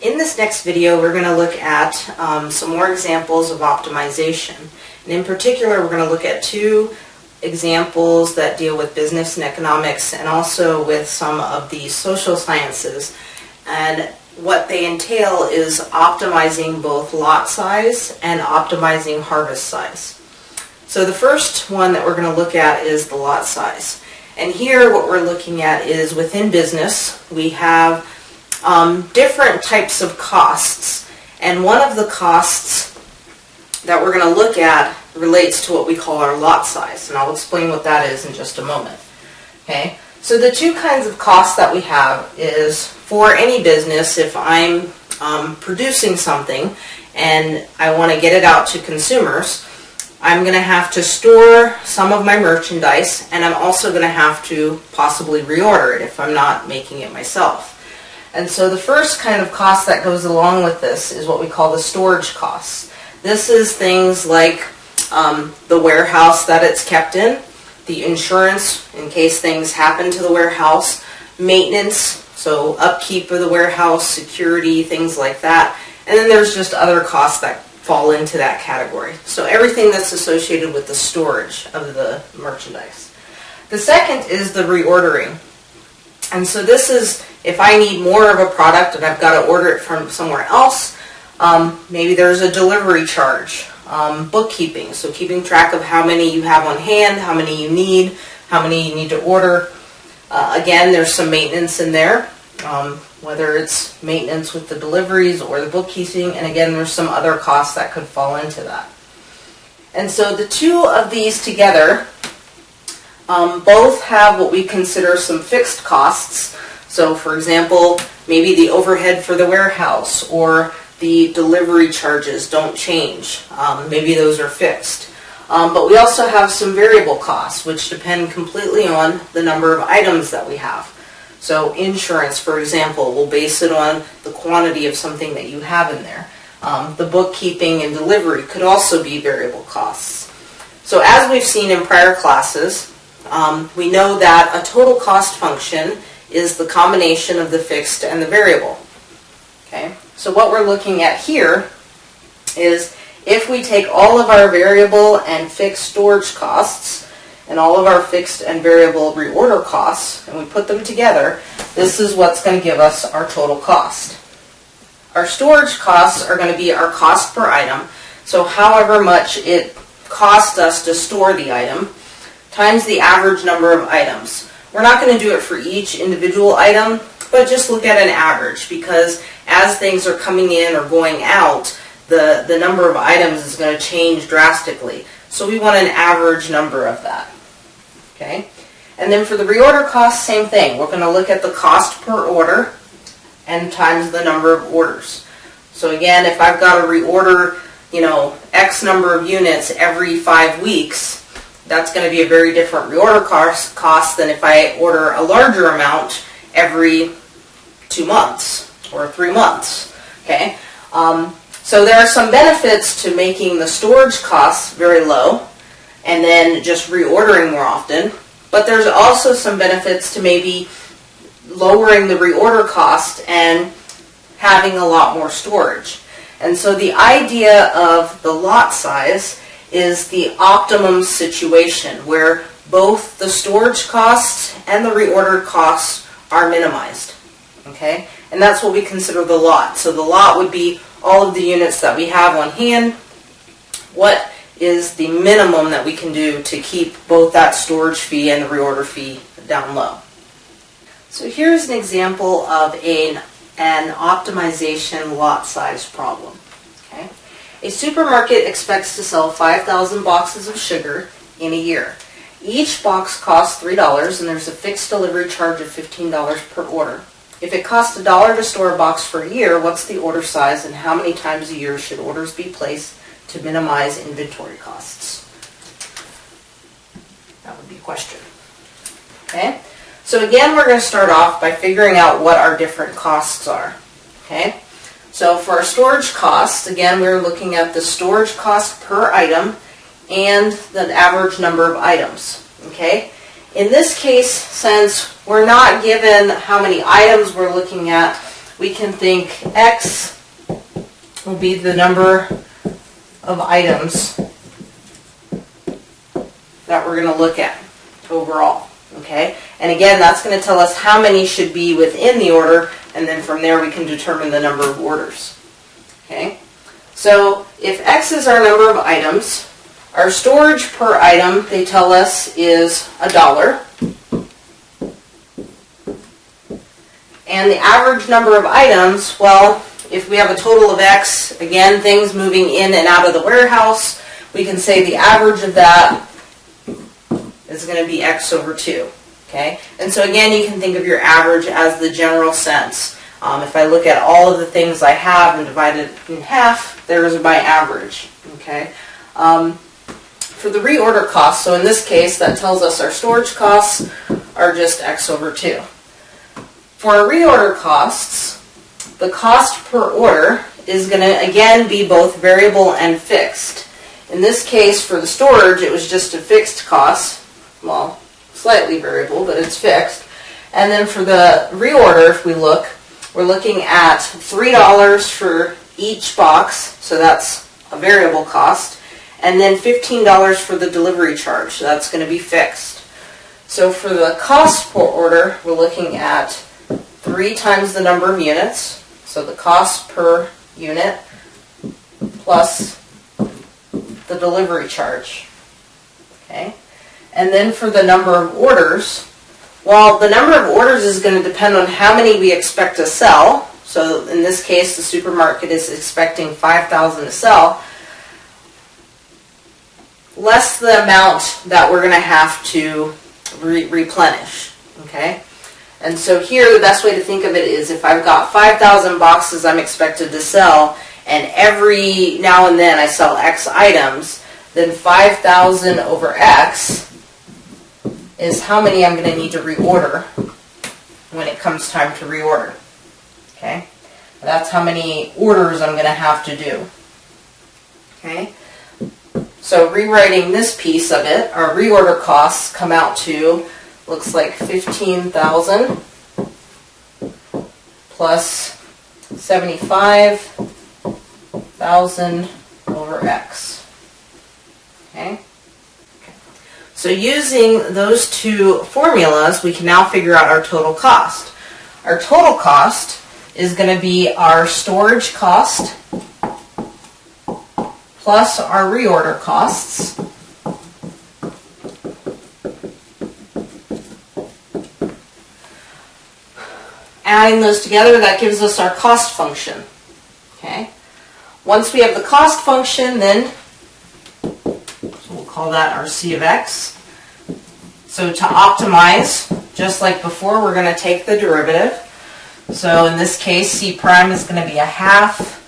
In this next video, we're going to look at some more examples of optimization. And in particular, we're going to look at two examples that deal with business and economics and also with some of the social sciences. And what they entail is optimizing both lot size and optimizing harvest size. So the first one that we're going to look at is the lot size. And here what we're looking at is within business, we have different types of costs, and one of the costs that we're going to look at relates to what we call our lot size, and I'll explain what that is in just a moment. Okay, so the two kinds of costs that we have is for any business. If I'm producing something and I want to get it out to consumers, I'm going to have to store some of my merchandise, and I'm also going to have to possibly reorder it if I'm not making it myself. And so the first kind of cost that goes along with this is what we call the storage costs. This is things like the warehouse that it's kept in, the insurance in case things happen to the warehouse, maintenance, so upkeep of the warehouse, security, things like that. And then there's just other costs that fall into that category. So everything that's associated with the storage of the merchandise. The second is the reordering. And so this is if I need more of a product and I've got to order it from somewhere else. Maybe there's a delivery charge, bookkeeping, so keeping track of how many you have on hand, how many you need, how many you need to order. Again, there's some maintenance in there, whether it's maintenance with the deliveries or the bookkeeping, and again, there's some other costs that could fall into that. And so the two of these together both have what we consider some fixed costs. So for example, maybe the overhead for the warehouse or the delivery charges don't change. Maybe those are fixed. But we also have some variable costs, which depend completely on the number of items that we have. So insurance, for example, we'll base it on the quantity of something that you have in there. The bookkeeping and delivery could also be variable costs. So as we've seen in prior classes, we know that a total cost function is the combination of the fixed and the variable. Okay, so what we're looking at here is if we take all of our variable and fixed storage costs and all of our fixed and variable reorder costs and we put them together, this is what's going to give us our total cost. Our storage costs are going to be our cost per item, so however much it costs us to store the item times the average number of items. We're not going to do it for each individual item, but just look at an average, because as things are coming in or going out, the number of items is going to change drastically. So we want an average number of that. Okay? And then for the reorder cost, same thing. We're going to look at the cost per order and times the number of orders. So again, if I've got to reorder, X number of units every 5 weeks, that's going to be a very different reorder cost than if I order a larger amount every 2 months or 3 months. Okay, so there are some benefits to making the storage costs very low and then just reordering more often, but there's also some benefits to maybe lowering the reorder cost and having a lot more storage. And so the idea of the lot size is the optimum situation where both the storage costs and the reorder costs are minimized. Okay? And that's what we consider the lot. So the lot would be all of the units that we have on hand. What is the minimum that we can do to keep both that storage fee and the reorder fee down low? So here's an example of an optimization lot size problem. Okay? A supermarket expects to sell 5,000 boxes of sugar in a year. Each box costs $3 and there's a fixed delivery charge of $15 per order. If it costs $1 to store a box for a year, what's the order size and how many times a year should orders be placed to minimize inventory costs? That would be a question. Okay? So again, we're going to start off by figuring out what our different costs are. Okay? So for our storage costs, again, we're looking at the storage cost per item and the average number of items. Okay? In this case, since we're not given how many items we're looking at, we can think X will be the number of items that we're going to look at overall. Okay? And again, that's going to tell us how many should be within the order, and then from there we can determine the number of orders. Okay? So if X is our number of items, our storage per item, they tell us, is $1. And the average number of items, well, if we have a total of X, again, things moving in and out of the warehouse, we can say the average of that is going to be X over 2. Okay? And so again, you can think of your average as the general sense. If I look at all of the things I have and divide it in half, there's my average. Okay? For the reorder costs, so in this case, that tells us our storage costs are just X over 2. For our reorder costs, the cost per order is going to, again, be both variable and fixed. In this case, for the storage, it was just a fixed cost. Well, slightly variable, but it's fixed. And then for the reorder, if we look, we're looking at $3 for each box, so that's a variable cost, and then $15 for the delivery charge, so that's going to be fixed. So for the cost per order, we're looking at 3 times the number of units, so the cost per unit plus the delivery charge. Okay? And then for the number of orders, well, the number of orders is going to depend on how many we expect to sell. So in this case, the supermarket is expecting 5,000 to sell, less the amount that we're going to have to replenish. Okay? And so here, the best way to think of it is if I've got 5,000 boxes I'm expected to sell, and every now and then I sell X items, then 5,000 over X is how many I'm going to need to reorder when it comes time to reorder. Okay? That's how many orders I'm going to have to do. Okay? So rewriting this piece of it, our reorder costs come out to, looks like 15,000 plus 75,000 over X. Okay? So using those two formulas, we can now figure out our total cost. Our total cost is going to be our storage cost plus our reorder costs adding those together, that gives us our cost function. Okay? Once we have the cost function, then so we'll call that our C of X. So to optimize, just like before, we're going to take the derivative. So in this case, C prime is going to be a half.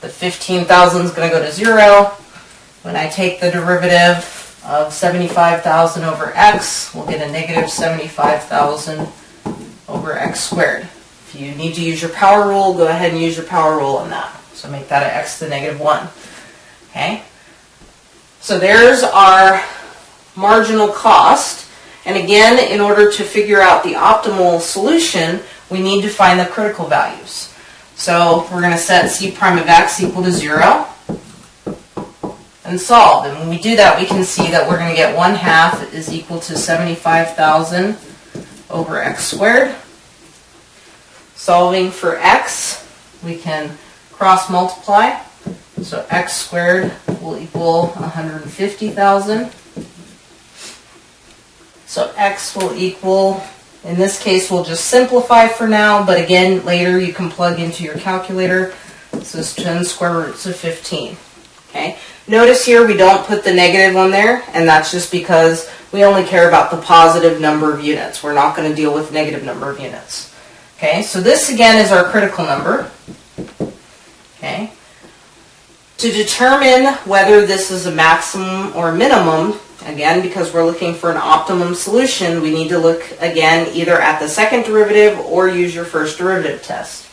The 15,000 is going to go to 0. When I take the derivative of 75,000 over X, we'll get a negative 75,000 over X squared. If you need to use your power rule, go ahead and use your power rule on that. So make that an X to the negative 1. Okay? So there's our marginal cost. And again, in order to figure out the optimal solution, we need to find the critical values. So we're going to set C prime of X equal to 0 and solve. And when we do that, we can see that we're going to get 1/2 is equal to 75,000 over X squared. Solving for X, we can cross multiply. So X squared will equal 150,000. So X will equal, in this case, we'll just simplify for now, but again, later you can plug into your calculator. This is 10 square roots of 15. Okay. Notice here we don't put the negative on there, and that's just because we only care about the positive number of units. We're not going to deal with negative number of units. Okay, so this again is our critical number. Okay. To determine whether this is a maximum or minimum, again, because we're looking for an optimum solution, we need to look again either at the second derivative or use your first derivative test.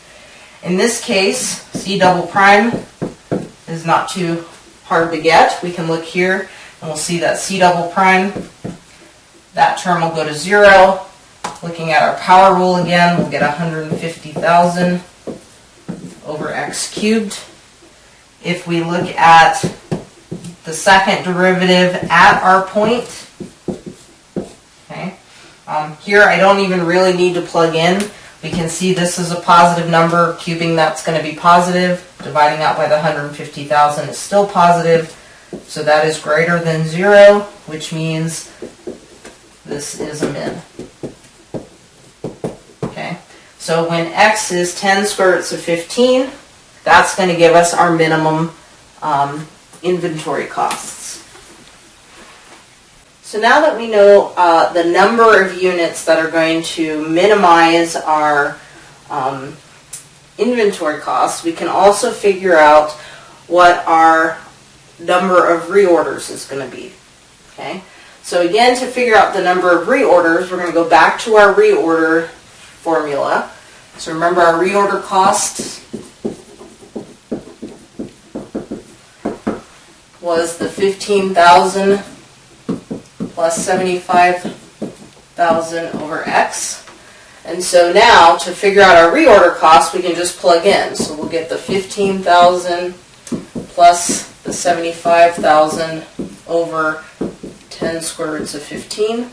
In this case, C double prime is not too hard to get. We can look here and we'll see that C double prime, that term will go to 0. Looking at our power rule again, we'll get 150,000 over x cubed. If we look at the second derivative at our point, okay, here I don't even really need to plug in. We can see this is a positive number. Cubing that's going to be positive. Dividing out by the 150,000 is still positive. So that is greater than 0, which means this is a min. Okay, so when x is 10 square roots of 15, that's going to give us our minimum inventory costs. So now that we know the number of units that are going to minimize our inventory costs, we can also figure out what our number of reorders is going to be. Okay, so again, to figure out the number of reorders, we're going to go back to our reorder formula. So remember, our reorder cost was the 15,000 plus 75,000 over x. And so now, to figure out our reorder cost, we can just plug in. So we'll get the 15,000 plus the 75,000 over 10 square roots of 15.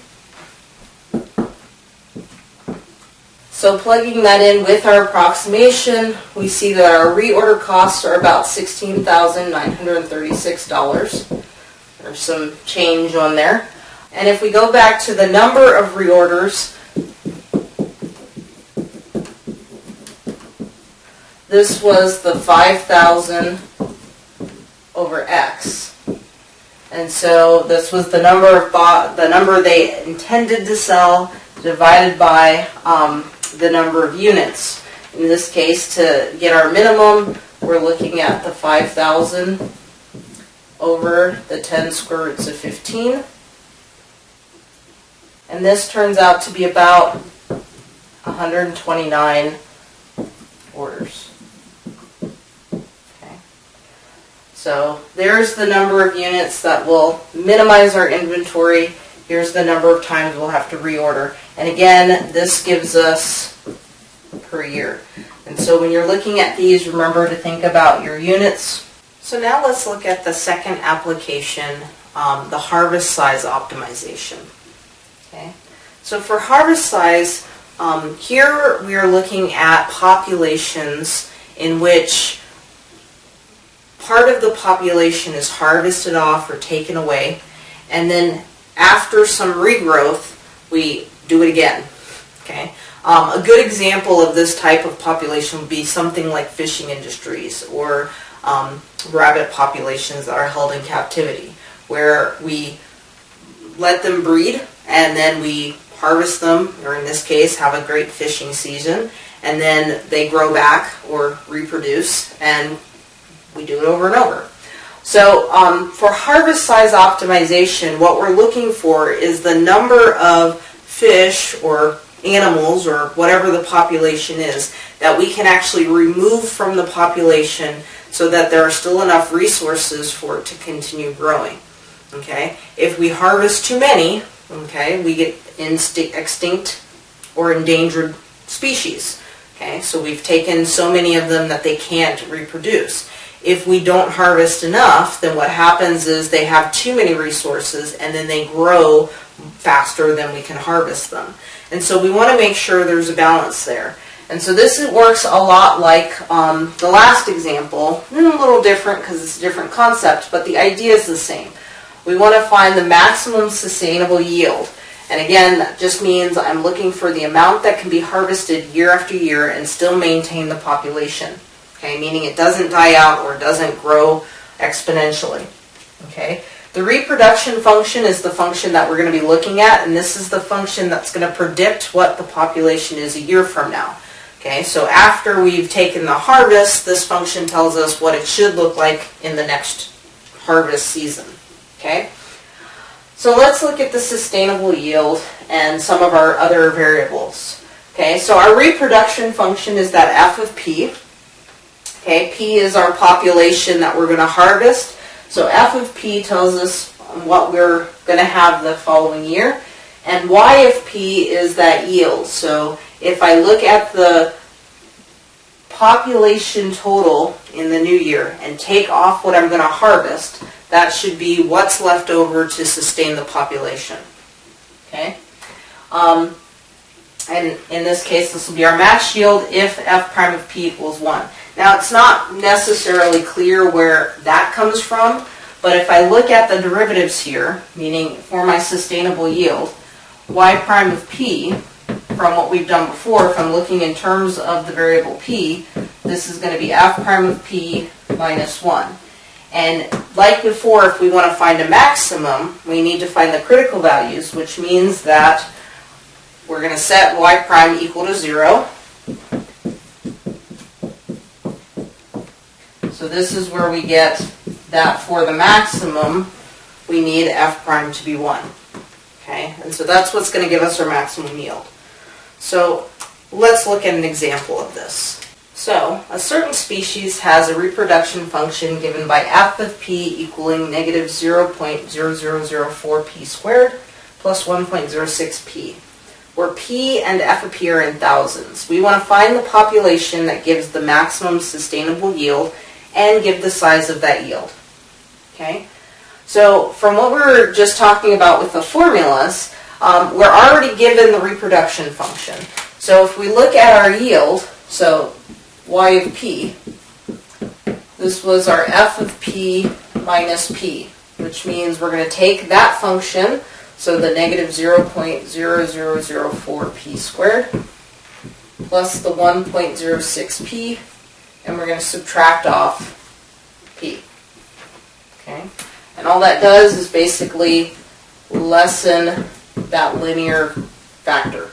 So plugging that in with our approximation, we see that our reorder costs are about $16,936. There's some change on there. And if we go back to the number of reorders, this was the 5,000 over x. And so this was the number they intended to sell divided by the number of units. In this case, to get our minimum, we're looking at the 5,000 over the 10 square roots of 15. And this turns out to be about 129 orders. Okay. So there's the number of units that will minimize our inventory. Here's the number of times we'll have to reorder. And again, this gives us per year. And so when you're looking at these, remember to think about your units. So now let's look at the second application, the harvest size optimization. Okay. So for harvest size, here we are looking at populations in which part of the population is harvested off or taken away, and then after some regrowth, we do it again. Okay. A good example of this type of population would be something like fishing industries or rabbit populations that are held in captivity, where we let them breed and then we harvest them, or in this case, have a great fishing season, and then they grow back or reproduce, and we do it over and over. So for harvest size optimization, what we're looking for is the number of fish or animals or whatever the population is that we can actually remove from the population so that there are still enough resources for it to continue growing. Okay? If we harvest too many, okay, we get extinct or endangered species. Okay? So we've taken so many of them that they can't reproduce. If we don't harvest enough, then what happens is they have too many resources and then they grow faster than we can harvest them. And so we want to make sure there's a balance there. And so this works a lot like the last example, a little different because it's a different concept, but the idea is the same. We want to find the maximum sustainable yield. And again, that just means I'm looking for the amount that can be harvested year after year and still maintain the population. Okay, meaning it doesn't die out or it doesn't grow exponentially. Okay. The reproduction function is the function that we're going to be looking at, and this is the function that's going to predict what the population is a year from now. Okay, so after we've taken the harvest, this function tells us what it should look like in the next harvest season. Okay, so let's look at the sustainable yield and some of our other variables. Okay, so our reproduction function is that f of p. Okay, p is our population that we're going to harvest. So f of p tells us what we're going to have the following year. And y of p is that yield. So if I look at the population total in the new year and take off what I'm going to harvest, that should be what's left over to sustain the population. Okay? And in this case, this will be our max yield if f prime of p equals 1. Now, it's not necessarily clear where that comes from, but if I look at the derivatives here, meaning for my sustainable yield, y prime of p, from what we've done before, if I'm looking in terms of the variable p, this is going to be f prime of p minus 1. And like before, if we want to find a maximum, we need to find the critical values, which means that we're going to set y prime equal to 0. So this is where we get that for the maximum, we need f prime to be 1. Okay, and so that's what's going to give us our maximum yield. So let's look at an example of this. So a certain species has a reproduction function given by f of p equaling negative 0.0004 p squared plus 1.06 p, where p and f appear in thousands. We want to find the population that gives the maximum sustainable yield and give the size of that yield. Okay? So from what we were just talking about with the formulas, we're already given the reproduction function. So if we look at our yield, so y of p, this was our f of p minus p, which means we're going to take that function, so the negative 0.0004 p squared, plus the 1.06 p, and we're going to subtract off p. Okay? And all that does is basically lessen that linear factor.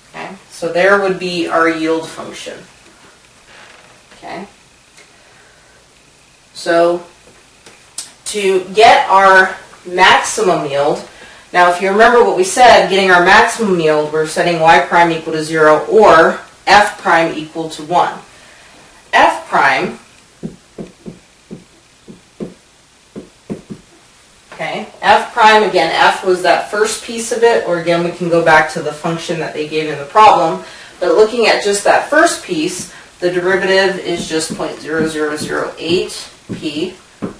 Okay? So there would be our yield function. Okay? So to get our maximum yield, now if you remember what we said, getting our maximum yield, we're setting y prime equal to 0 or f prime equal to 1. F prime, okay, f prime, again, f was that first piece of it, or again, we can go back to the function that they gave in the problem, but looking at just that first piece, the derivative is just 0.0008 p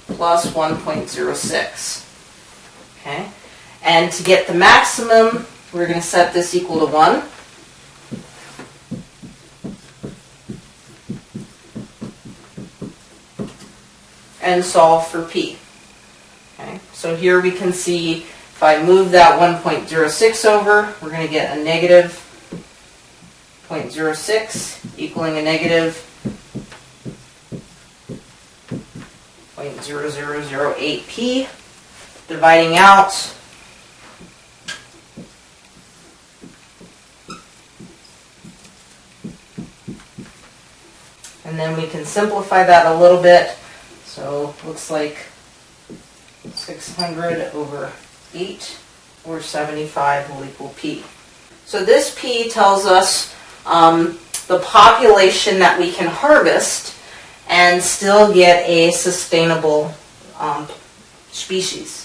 plus 1.06. Okay? And to get the maximum, we're going to set this equal to 1. And solve for p. Okay? So here we can see if I move that 1.06 over, we're going to get a negative 0.06 equaling a negative 0.0008 p. Dividing out, and then we can simplify that a little bit. So looks like 600 over 8 or 75 will equal p. So this p tells us the population that we can harvest and still get a sustainable species.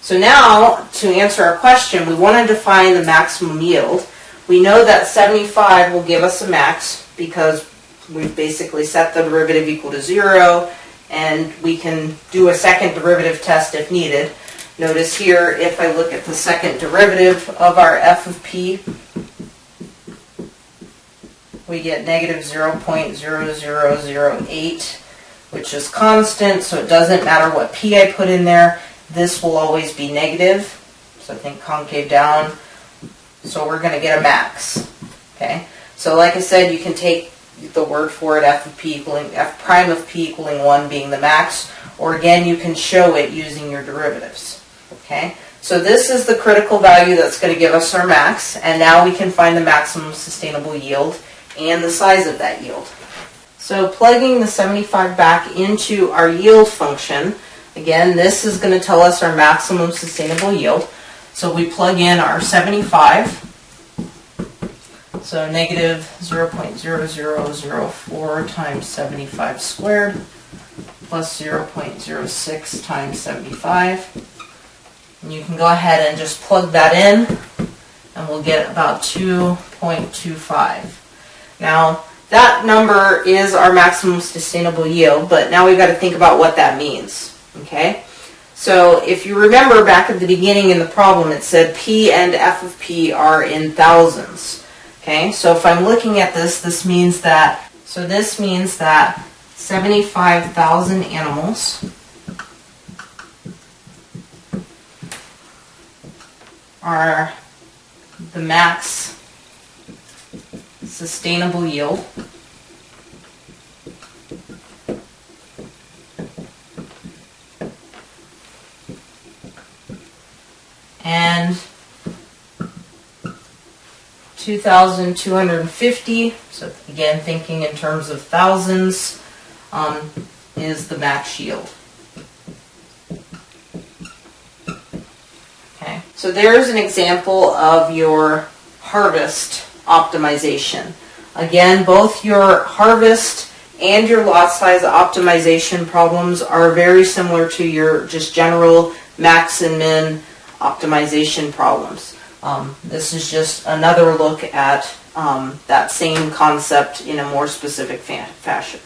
So now, to answer our question, we want to define the maximum yield. We know that 75 will give us a max because we've basically set the derivative equal to 0, and we can do a second derivative test if needed. Notice here, if I look at the second derivative of our f of p, we get negative 0.0008, which is constant, so it doesn't matter what p I put in there. This will always be negative, so I think concave down. So we're going to get a max. Okay. So like I said, you can take the word for it, f of p equaling f prime of p equaling 1 being the max, or again you can show it using your derivatives. Okay. So this is the critical value that's going to give us our max, and now we can find the maximum sustainable yield and the size of that yield. So plugging the 75 back into our yield function, again, this is going to tell us our maximum sustainable yield. So we plug in our 75, so negative 0.0004 times 75 squared plus 0.06 times 75. And you can go ahead and just plug that in, and we'll get about 2 0.25. Now, that number is our maximum sustainable yield, but now we've got to think about what that means, okay? So if you remember back at the beginning in the problem, it said P and F of P are in thousands, okay? So if I'm looking at this, this means that 75,000 animals are the max sustainable yield. And 2,250, so again thinking in terms of thousands, is the max yield. Okay, so there's an example of your harvest optimization. Again, both your harvest and your lot size optimization problems are very similar to your just general max and min optimization problems. This is just another look at that same concept in a more specific fashion.